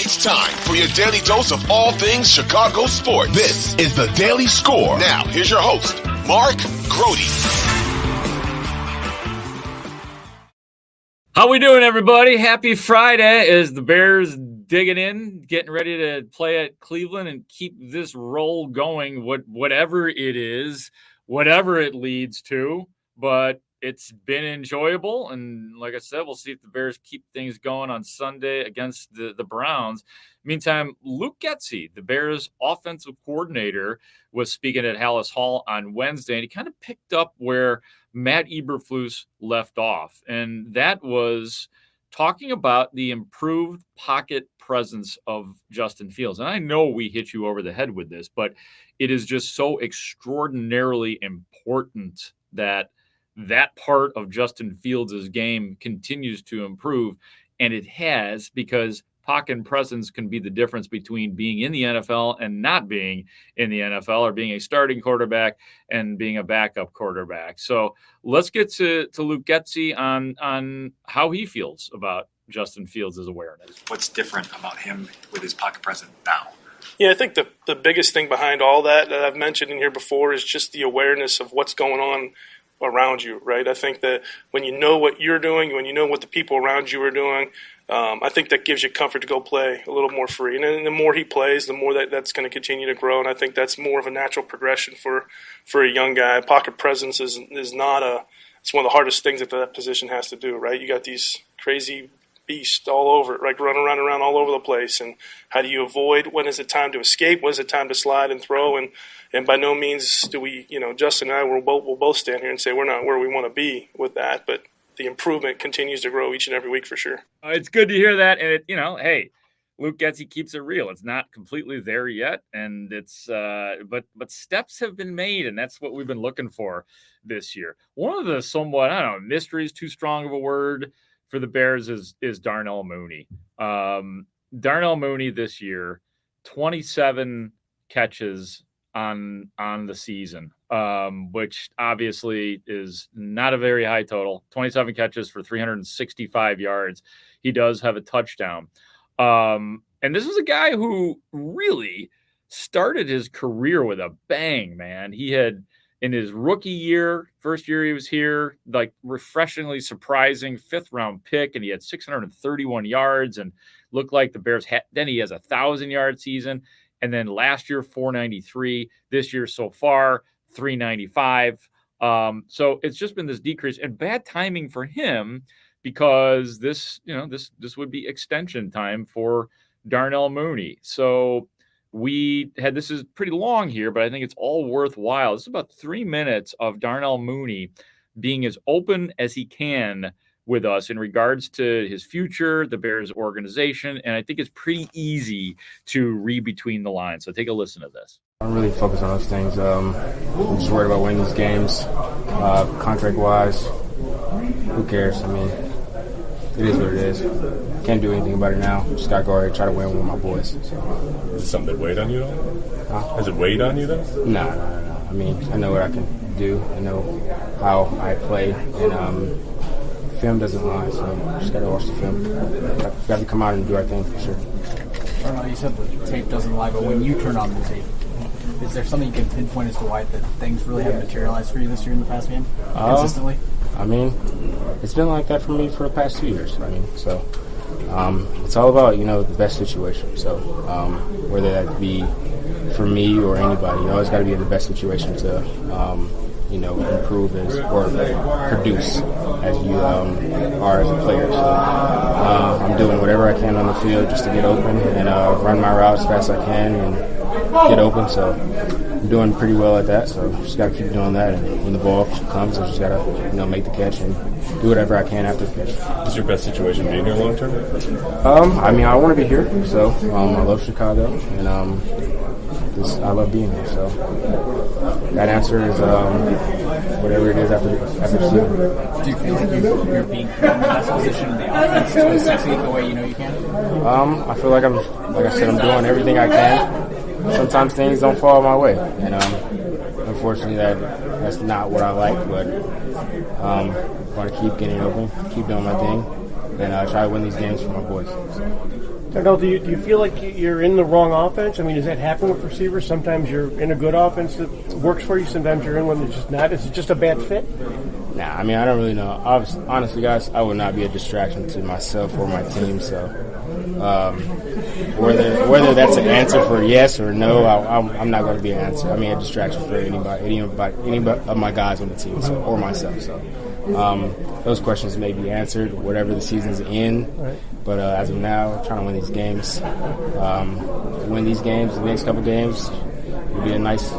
It's time for your daily dose of all things Chicago sports. This is the Daily Score. Now, here's your host, Mark Grote. How we doing, everybody? Happy Friday as the Bears digging in, getting ready to play at Cleveland and keep this roll going, whatever it is, whatever it leads to. But it's been enjoyable, and like I said, we'll see if the Bears keep things going on Sunday against the Browns. Meantime, Luke Getsy, the Bears' offensive coordinator, was speaking at Haugh on Wednesday, and he kind of picked up where Matt Eberflus left off, and that was talking about the improved pocket presence of Justin Fields. And I know we hit you over the head with this, but it is just so extraordinarily important that part of Justin Fields' game continues to improve, and it has, because pocket presence can be the difference between being in the NFL and not being in the NFL, or being a starting quarterback and being a backup quarterback. So let's get to Luke Getsy on how he feels about Justin Fields' awareness. What's different about him with his pocket presence now? Yeah, I think the biggest thing behind all that I've mentioned in here before is just the awareness of what's going on around you, right? I think that when you know what you're doing, when you know what the people around you are doing, I think that gives you comfort to go play a little more free. And the more he plays, the more that's going to continue to grow. And I think that's more of a natural progression for a young guy. Pocket presence is not it's one of the hardest things that position has to do, right? You got these crazy beast all over it, like running around all over the place. And how do you avoid? When is it time to escape? When is it time to slide and throw? And by no means do we, Justin and I we'll both stand here and say we're not where we want to be with that, but the improvement continues to grow each and every week for sure. It's good to hear that. And hey, Luke Getsy keeps it real. It's not completely there yet, and it's but steps have been made, and that's what we've been looking for this year. One of the somewhat, mysteries, too strong of a word for the Bears is Darnell Mooney. Darnell Mooney this year, 27 catches on the season, which obviously is not a very high total. 27 catches for 365 yards. He does have a touchdown. And this was a guy who really started his career with a bang, man. He had, in his rookie year, first year he was here, like refreshingly surprising 5th-round pick, and he had 631 yards and looked like the Bears had. Then he has a 1,000-yard season, and then last year 493. This year so far 395. So it's just been this decrease, and bad timing for him because this would be extension time for Darnell Mooney. So this is pretty long here, but I think it's all worthwhile. This is about 3 minutes of Darnell Mooney being as open as he can with us in regards to his future, the Bears organization, and I think it's pretty easy to read between the lines. So take a listen to this. I don't really focus on those things. I'm just worried about winning these games. Contract-wise, who cares? I mean, it is what it is. Can't do anything about it now. Just got to go ahead and try to win with my boys. So. Is it something that weighed on you, though? Has it weighed on you, though? No. I mean, I know what I can do. I know how I play. And film doesn't lie, so just got to watch the film. Got to come out and do our thing for sure. I don't know, you said the tape doesn't lie, but when you turn on the tape, is there something you can pinpoint as to why that things really haven't materialized for you this year in the past game consistently? I mean, it's been like that for me for the past 2 years. I mean, so it's all about, the best situation. So whether that be for me or anybody, you always got to be in the best situation to, improve or produce as you are as a player. So I'm doing whatever I can on the field just to get open and run my route as fast as I can and get open. So I'm doing pretty well at that. So just got to keep doing that. And when the ball comes, I just got to make the catch and do whatever I can after the catch. Is your best situation being here long term? I want to be here. So I love Chicago and I love being here. So that answer is whatever it is after the season. Do you feel like you're being put in the best position in the offense to succeed the way you can? I feel like I said, I'm doing everything I can. Sometimes things don't fall my way, and unfortunately that's not what I like. But I want to keep getting open, keep doing my thing, and try to win these games for my boys. So. Darnell, do you feel like you're in the wrong offense? I mean, does that happen with receivers? Sometimes you're in a good offense that works for you. Sometimes you're in one that's just not. Is it just a bad fit? Nah, I mean, I don't really know. Honestly, guys, I would not be a distraction to myself or my team. So whether that's an answer for yes or no, I'm not going to be an answer. I mean, a distraction for anybody of my guys on the team or myself. So those questions may be answered whatever the season's in. Right. But as of now, trying to win these games. The next couple games, it'll be a nice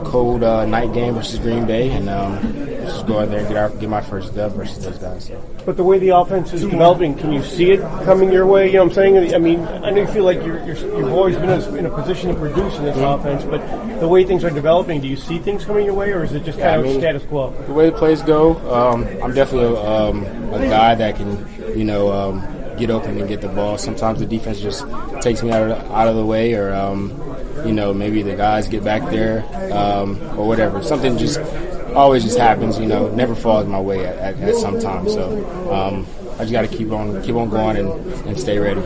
cold night game versus Green Bay, and just go out there and get my first dub versus those guys. So. But the way the offense is developing, can you see it coming your way? You know what I'm saying? I mean, I know you feel like you've always been in a position to produce in this offense, but the way things are developing, do you see things coming your way, or is it just kind of status quo? The way the plays go, I'm definitely a guy that can, get open and get the ball. Sometimes the defense just takes me out of the way, or maybe the guys get back there, or whatever. Something just always just happens, never falls my way at some time. So I just got to keep on going and stay ready.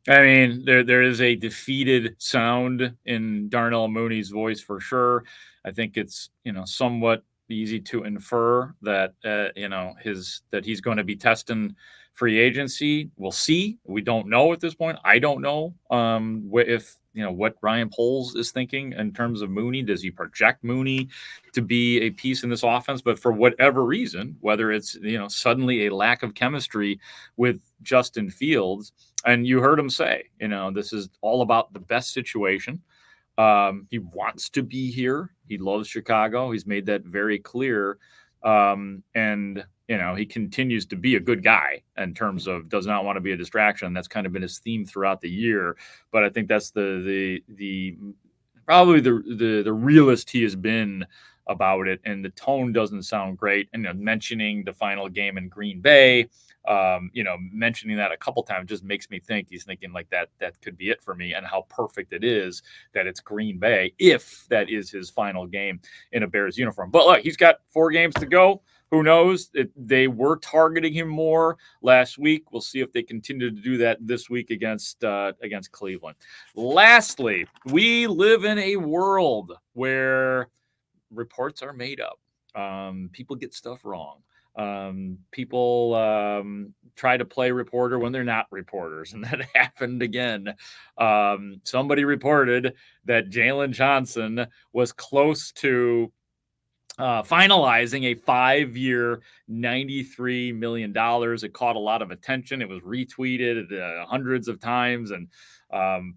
I mean, there is a defeated sound in Darnell Mooney's voice for sure. I think it's somewhat easy to infer that that he's going to be testing free agency. We'll see. We don't know at this point. I don't know if what Ryan Poles is thinking in terms of Mooney. Does he project Mooney to be a piece in this offense? But for whatever reason, whether it's suddenly a lack of chemistry with Justin Fields, and you heard him say, this is all about the best situation. He wants to be here. He loves Chicago. He's made that very clear. And he continues to be a good guy in terms of does not want to be a distraction. That's kind of been his theme throughout the year. But I think that's the probably the realist he has been about it. And the tone doesn't sound great. And mentioning the final game in Green Bay, mentioning that a couple times just makes me think he's thinking like that could be it for me, and how perfect it is that it's Green Bay if that is his final game in a Bears uniform. But look, he's got 4 games to go. Who knows? They were targeting him more last week. We'll see if they continue to do that this week against Cleveland. Lastly, we live in a world where reports are made up. People get stuff wrong. People try to play reporter when they're not reporters, and that happened again. Somebody reported that Jalen Johnson was close to finalizing a 5-year, $93 million. It caught a lot of attention. It was retweeted hundreds of times, and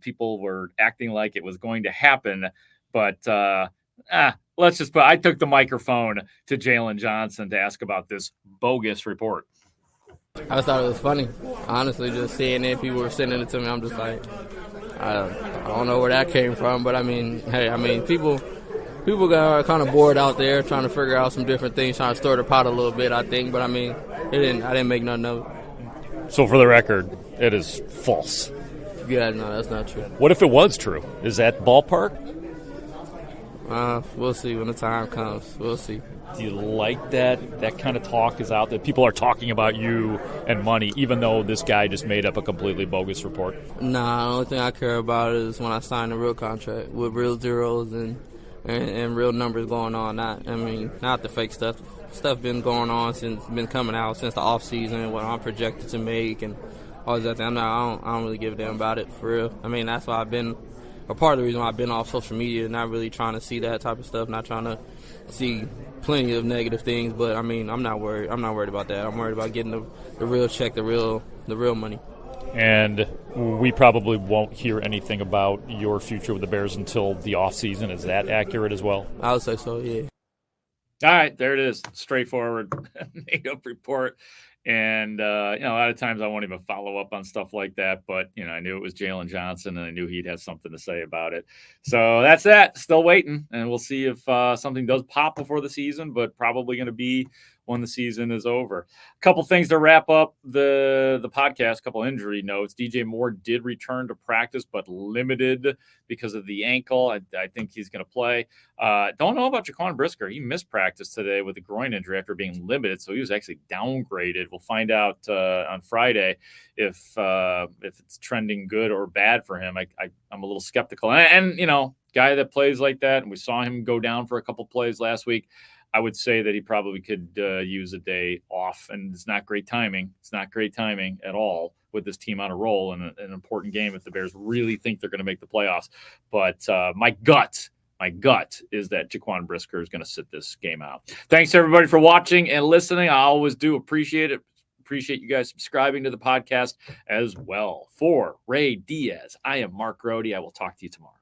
people were acting like it was going to happen. But I took the microphone to Jalen Johnson to ask about this bogus report. I just thought it was funny. Honestly, just seeing it, people were sending it to me. I'm just like, I don't know where that came from. But, people got kind of bored out there trying to figure out some different things, trying to stir the pot a little bit, I think. But, I didn't make nothing of it. So, for the record, it is false. Yeah, no, that's not true. What if it was true? Is that ballpark? We'll see when the time comes. We'll see. Do you like that kind of talk is out there? People are talking about you and money, even though this guy just made up a completely bogus report. Nah, the only thing I care about is when I sign a real contract with real zeros and real numbers going on. Not the fake stuff. Stuff been going on been coming out since the off season and what I'm projected to make and all that. I don't really give a damn about it for real. That's why I've been. A part of the reason why I've been off social media, not really trying to see that type of stuff, not trying to see plenty of negative things. But I'm not worried. I'm not worried about that. I'm worried about getting the real check, the real money. And we probably won't hear anything about your future with the Bears until the offseason. Is that accurate as well? I would say so, yeah. All right, there it is. Straightforward, made-up report. And, a lot of times I won't even follow up on stuff like that. But, I knew it was Jalen Johnson, and I knew he'd have something to say about it. So that's that. Still waiting. And we'll see if something does pop before the season, but probably going to be when the season is over. A couple things to wrap up the podcast, a couple injury notes. DJ Moore did return to practice, but limited because of the ankle. I think he's going to play. Don't know about Jaquan Brisker. He missed practice today with a groin injury after being limited, so he was actually downgraded. We'll find out on Friday if it's trending good or bad for him. I'm a little skeptical. And guy that plays like that, and we saw him go down for a couple plays last week, I would say that he probably could use a day off, and it's not great timing. It's not great timing at all with this team on a roll in an important game if the Bears really think they're going to make the playoffs. But my gut is that Jaquan Brisker is going to sit this game out. Thanks, everybody, for watching and listening. I always do appreciate it. Appreciate you guys subscribing to the podcast as well. For Ray Diaz, I am Mark Grote. I will talk to you tomorrow.